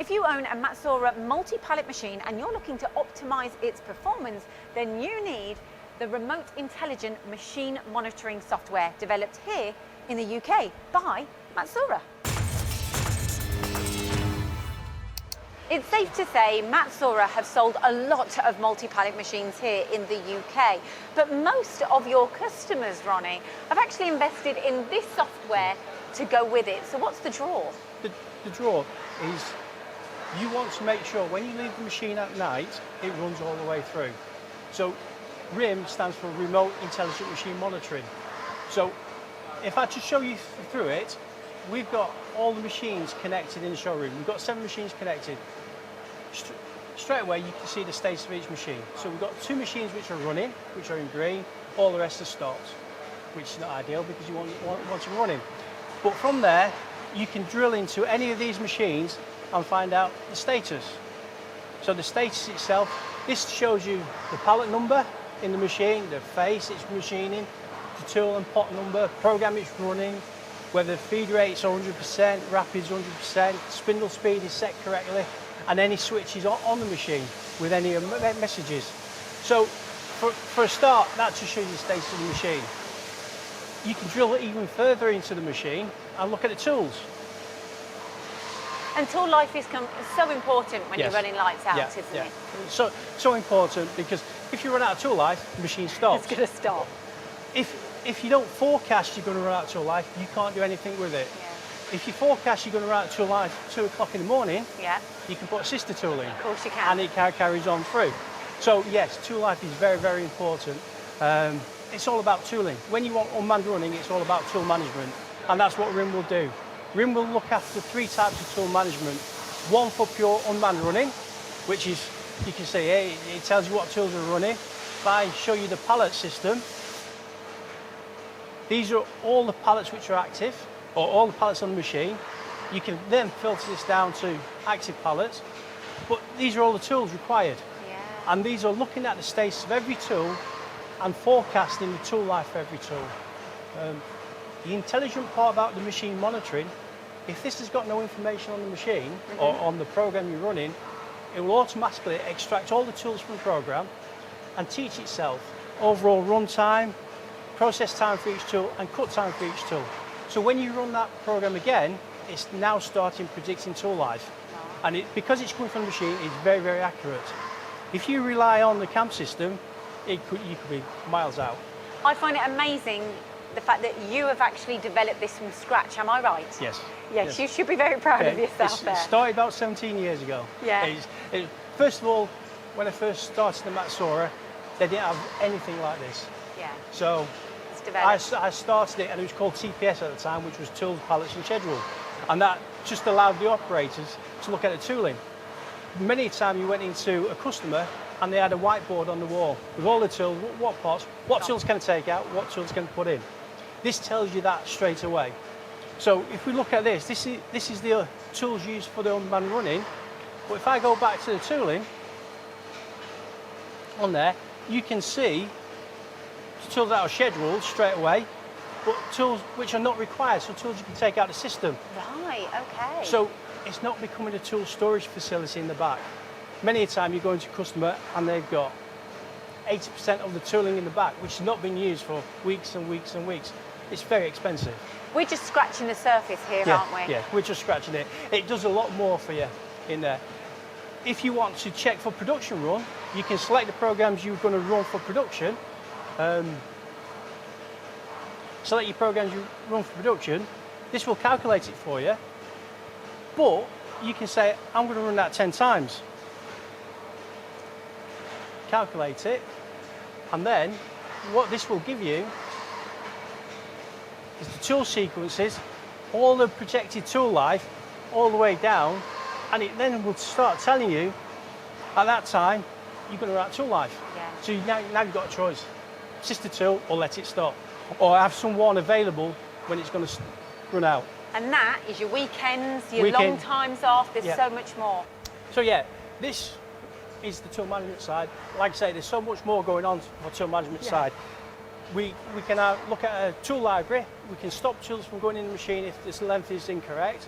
If you own a Matsuura multi-pallet machine and you're looking to optimize its performance, then you need the remote intelligent machine monitoring software developed here in the UK by Matsuura. It's safe to say Matsuura have sold a lot of multi-pallet machines here in the UK, but most of your customers, Ronnie, have actually invested in this software to go with it. So what's the draw? The draw is you want to make sure when you leave the machine at night, it runs all the way through. So RiMM stands for Remote Intelligent Machine Monitoring. So if I just show you through it, we've got all the machines connected in the showroom. We've got 7 machines connected. Straight away you can see the status of each machine. So we've got 2 machines which are running, which are in green, all the rest are stopped, which is not ideal because you want them running. But from there, you can drill into any of these machines and find out the status. So the status itself, this shows you the pallet number in the machine, the face it's machining, the tool and pot number, program it's running, whether feed rate's 100%, rapid's 100%, spindle speed is set correctly, and any switches on the machine with any messages. So for a start, that just shows you the status of the machine. You can drill even further into the machine and look at the tools. And tool life is so important when Yes. you're running lights out, isn't it? So important, because if you run out of tool life, the machine stops. It's going to stop. If you don't forecast you're going to run out of tool life, you can't do anything with it. Yeah. If you forecast you're going to run out of tool life 2 o'clock in the morning, Yeah. you can put a sister tool in. Of course you can. And it carries on through. So yes, tool life is very, very important. It's all about tooling. When you want unmanned running, it's all about tool management. And that's what RiMM will do. RiMM will look after 3 types of tool management. One for pure unmanned running, which is, you can see here, it tells you what tools are running. If I show you the pallet system, these are all the pallets which are active, or all the pallets on the machine. You can then filter this down to active pallets, but these are all the tools required. Yeah. And these are looking at the status of every tool and forecasting the tool life for every tool. The intelligent part about the machine monitoring, if this has got no information on the machine or on the program you're running, it will automatically extract all the tools from the program and teach itself overall run time, process time for each tool and cut time for each tool. So when you run that program again, it's now starting predicting tool life. And because it's coming from the machine, it's very, very accurate. If you rely on the CAM system, you could be miles out. I find it amazing the fact that you have actually developed this from scratch, am I right? Yes. Yes, you should be very proud of yourself there. It started about 17 years ago. Yeah. First of all, when I first started the Matsuura, they didn't have anything like this. Yeah. So It's developed. I started it, and it was called TPS at the time, which was Tools, Pallets and Schedule. And that just allowed the operators to look at the tooling. Many a time you went into a customer and they had a whiteboard on the wall with all the tools, what parts, what tools can I take out, what tools can I put in. This tells you that straight away. So if we look at this, this is the tools used for the unmanned running. But if I go back to the tooling, on there, you can see the tools that are scheduled straight away, but tools which are not required, so tools you can take out of the system. Right, okay. So it's not becoming a tool storage facility in the back. Many a time you go into a customer and they've got 80% of the tooling in the back, which has not been used for weeks and weeks and weeks. It's very expensive. We're just scratching the surface here, aren't we? Yeah, we're just scratching it. It does a lot more for you in there. If you want to check for production run, you can select the programs you're going to run for production. Select your programs you run for production. This will calculate it for you. But you can say, I'm going to run that 10 times. Calculate it. And then what this will give you is the tool sequences, all the projected tool life, all the way down, and it then will start telling you at that time you're going to run out of tool life. Yeah. So now you've got a choice: sister tool or let it stop, or have someone available when it's going to run out. And that is your weekends, your long times off. There's so much more. So yeah, this is the tool management side. Like I say, there's so much more going on for tool management side. We can look at a tool library. We can stop tools from going in the machine if this length is incorrect.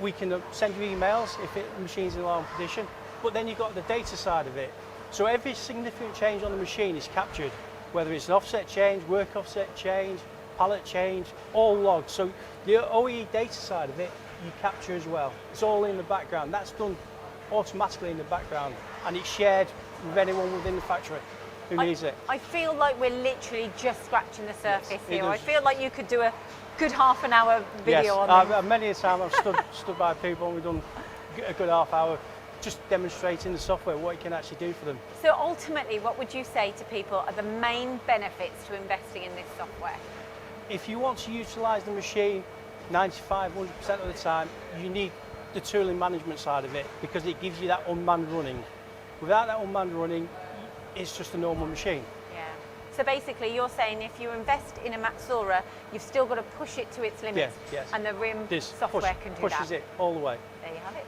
We can send you emails if the machine's in alarm condition, but then you've got the data side of it. So every significant change on the machine is captured, whether it's an offset change, work offset change, pallet change, all logged. So the OEE data side of it, you capture as well. It's all in the background. That's done automatically in the background, and it's shared with anyone within the factory who needs it. I feel like we're literally just scratching the surface here. I does. feel like you could do a good half an hour video on this. Many a time I've stood by people and we've done a good half hour just demonstrating the software, what it can actually do for them. So ultimately, what would you say to people are the main benefits to investing in this software? If you want to utilise the machine 95, 100% of the time, you need the tooling management side of it because it gives you that unmanned running. Without that unmanned running, it's just a normal machine. Yeah. So basically, you're saying if you invest in a Matsuura, you've still got to push it to its limits, Yes. and the RiMM This software can do that. pushes it all the way. There you have it.